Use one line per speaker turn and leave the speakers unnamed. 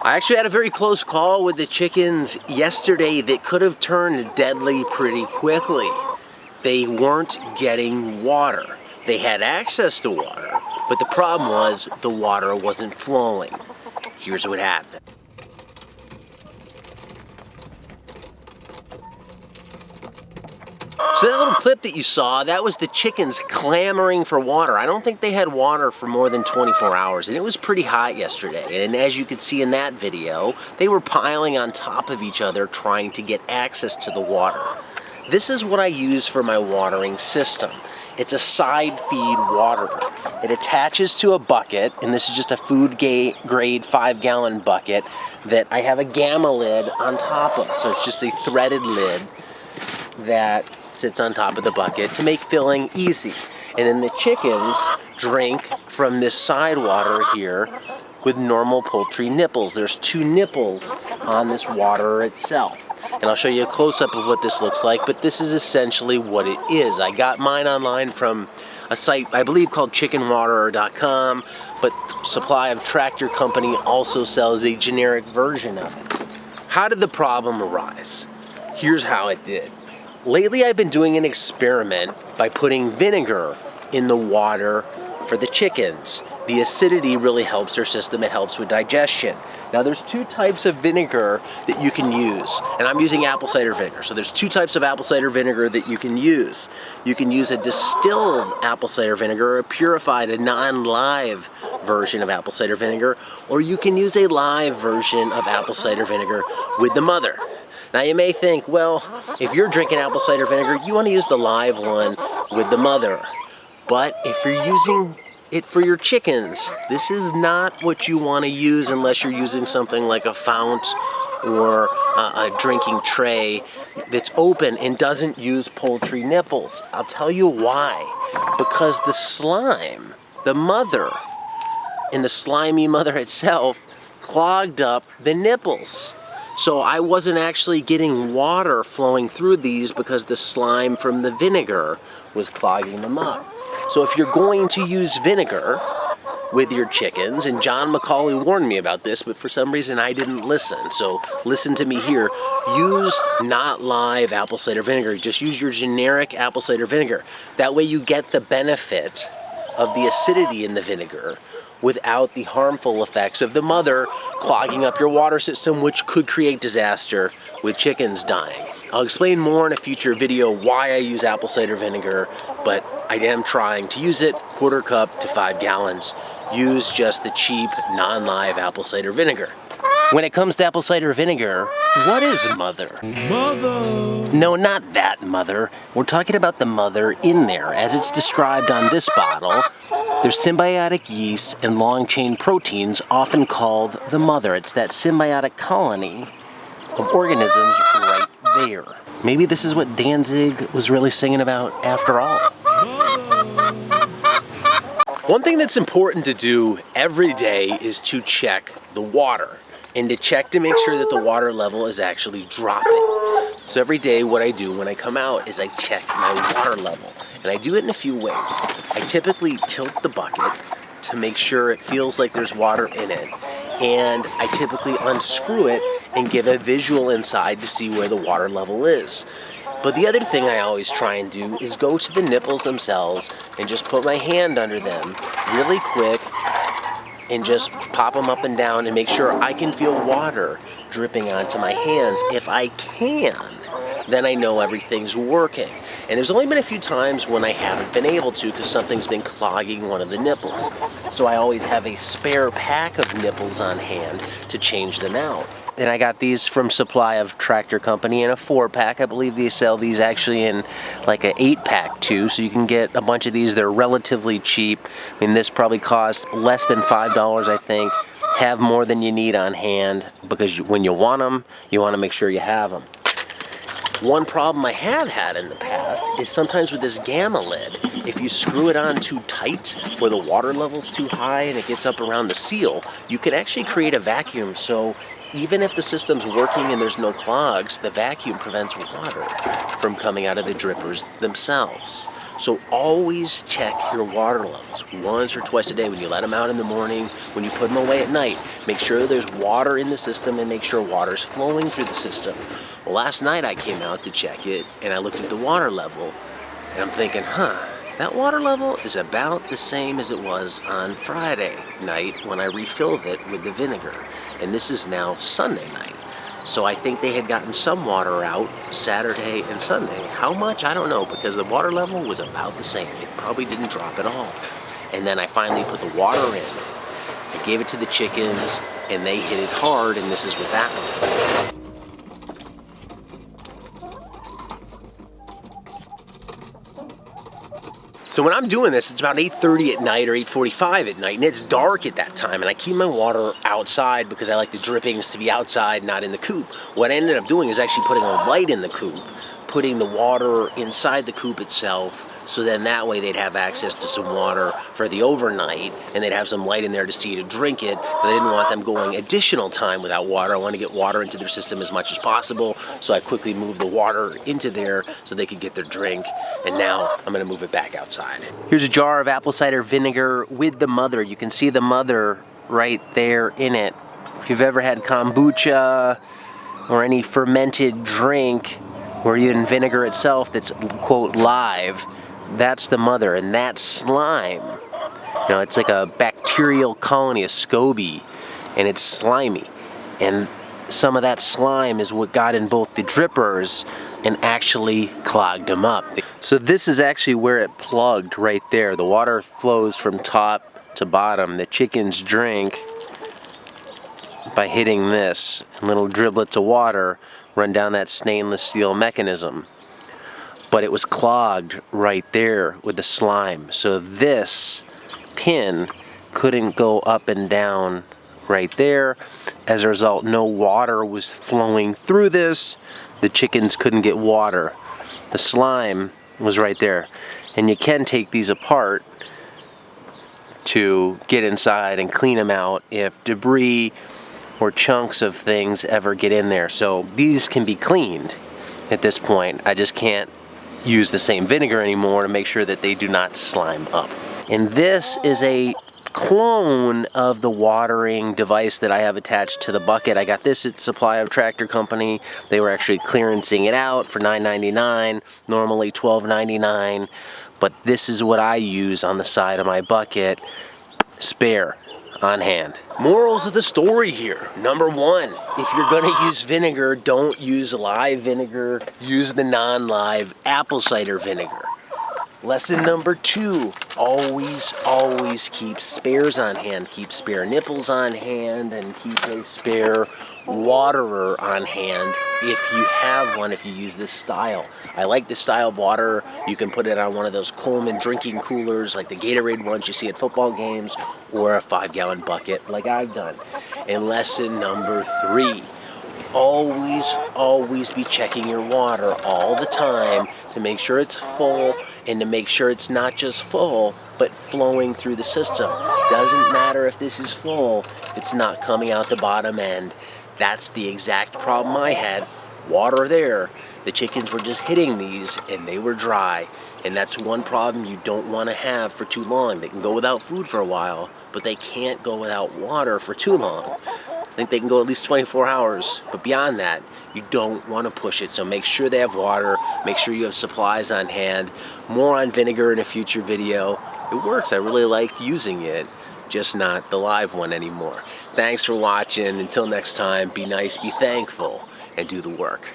I actually had a very close call with the chickens yesterday that could have turned deadly pretty quickly. They weren't getting water. They had access to water, but the problem was the water wasn't flowing. Here's what happened. So that little clip that you saw, that was the chickens clamoring for water. I don't think they had water for more than 24 hours, and it was pretty hot yesterday. And as you could see in that video, they were piling on top of each other trying to get access to the water. This is what I use for my watering system. It's a side feed waterer. It attaches to a bucket, and this is just a food grade 5-gallon bucket that I have a gamma lid on top of. So it's just a threaded lid that sits on top of the bucket to make filling easy. And then the chickens drink from this side water here with normal poultry nipples. There's 2 nipples on this water itself. And I'll show you a close-up of what this looks like, but this is essentially what it is. I got mine online from a site, I believe, called chickenwaterer.com, but Supply of Tractor Company also sells a generic version of it. How did the problem arise? Here's how it did. Lately, I've been doing an experiment by putting vinegar in the water for the chickens. The acidity really helps their system. It helps with digestion. Now, there's 2 types of vinegar that you can use, and I'm using apple cider vinegar. So there's 2 types of apple cider vinegar that you can use. You can use a distilled apple cider vinegar, or a purified, a non-live version of apple cider vinegar, or you can use a live version of apple cider vinegar with the mother. Now you may think, well, if you're drinking apple cider vinegar, you want to use the live one with the mother. But if you're using it for your chickens, this is not what you want to use unless you're using something like a fount or a drinking tray that's open and doesn't use poultry nipples. I'll tell you why. Because the slime, the mother, and the slimy mother itself clogged up the nipples. So I wasn't actually getting water flowing through these because the slime from the vinegar was clogging them up. So if you're going to use vinegar with your chickens, and John McCauley warned me about this, but for some reason I didn't listen. So listen to me here. Use not live apple cider vinegar. Just use your generic apple cider vinegar. That way you get the benefit of the acidity in the vinegar without the harmful effects of the mother clogging up your water system, which could create disaster with chickens dying. I'll explain more in a future video why I use apple cider vinegar, but I am trying to use it 1/4 cup to 5 gallons. Use just the cheap, non-live apple cider vinegar. When it comes to apple cider vinegar, what is mother? Mother! No, not that mother. We're talking about the mother in there. As it's described on this bottle, there's symbiotic yeast and long-chain proteins, often called the mother. It's that symbiotic colony of organisms right there. Maybe this is what Danzig was really singing about after all. One thing that's important to do every day is to check the water, and to check to make sure that the water level is actually dropping. So every day what I do when I come out is I check my water level, and I do it in a few ways. I typically tilt the bucket to make sure it feels like there's water in it, and I typically unscrew it and give a visual inside to see where the water level is. But the other thing I always try and do is go to the nipples themselves and just put my hand under them really quick and just pop them up and down and make sure I can feel water dripping onto my hands. If I can, then I know everything's working. And there's only been a few times when I haven't been able to because something's been clogging one of the nipples. So I always have a spare pack of nipples on hand to change them out. And I got these from Supply of Tractor Company in a 4-pack. I believe they sell these actually in like an 8-pack too, so you can get a bunch of these. They're relatively cheap. I mean, this probably cost less than $5, I think. Have more than you need on hand because when you want them, you want to make sure you have them. One problem I have had in the past is sometimes with this gamma lid, if you screw it on too tight where the water level's too high and it gets up around the seal, you can actually create a vacuum. So even if the system's working and there's no clogs, the vacuum prevents water from coming out of the drippers themselves. So always check your water levels once or twice a day. When you let them out in the morning, when you put them away at night, make sure there's water in the system and make sure water's flowing through the system. Well, last night I came out to check it and I looked at the water level and I'm thinking, that water level is about the same as it was on Friday night when I refilled it with the vinegar. And this is now Sunday night. So I think they had gotten some water out Saturday and Sunday. How much? I don't know, because the water level was about the same. It probably didn't drop at all. And then I finally put the water in. I gave it to the chickens, and they hit it hard, and this is what that happened. So when I'm doing this, it's about 8:30 at night or 8:45 at night, and it's dark at that time, and I keep my water outside because I like the drippings to be outside, not in the coop. What I ended up doing is actually putting a light in the coop, putting the water inside the coop itself, so then that way they'd have access to some water for the overnight, and they'd have some light in there to see to drink it, because I didn't want them going additional time without water. I want to get water into their system as much as possible, so I quickly moved the water into there so they could get their drink, and now I'm going to move it back outside. Here's a jar of apple cider vinegar with the mother. You can see the mother right there in it. If you've ever had kombucha or any fermented drink, or even vinegar itself that's, quote, live, that's the mother, and that slime, you know, it's like a bacterial colony, a SCOBY, and it's slimy. And some of that slime is what got in both the drippers and actually clogged them up. So this is actually where it plugged right there. The water flows from top to bottom. The chickens drink by hitting this, and little driblets of water run down that stainless steel mechanism. But it was clogged right there with the slime. So this pin couldn't go up and down right there. As a result, no water was flowing through this. The chickens couldn't get water. The slime was right there. And you can take these apart to get inside and clean them out if debris or chunks of things ever get in there. So these can be cleaned at this point. I just can't use the same vinegar anymore to make sure that they do not slime up. And this is a clone of the watering device that I have attached to the bucket. I got this at Supply of Tractor Company. They were actually clearancing it out for $9.99, normally $12.99, but this is what I use on the side of my bucket, spare, on hand. Morals of the story here. Number one, if you're gonna use vinegar, don't use live vinegar, use the non-live apple cider vinegar. Lesson number two, always keep spares on hand. Keep spare nipples on hand and keep a spare waterer on hand if you have one, if you use this style. I like this style of water. You can put it on one of those Coleman drinking coolers like the Gatorade ones you see at football games, or a 5-gallon bucket like I've done. And lesson number three, always be checking your water all the time to make sure it's full and to make sure it's not just full but flowing through the system. Doesn't matter if this is full, it's not coming out the bottom end. That's the exact problem I had. Water there, the chickens were just hitting these and they were dry, and that's one problem you don't want to have for too long. They can go without food for a while, but they can't go without water for too long. I think they can go at least 24 hours, but beyond that, you don't want to push it. So make sure they have water, make sure you have supplies on hand. More on vinegar in a future video. It works, I really like using it, just not the live one anymore. Thanks for watching. Until next time, be nice, be thankful, and do the work.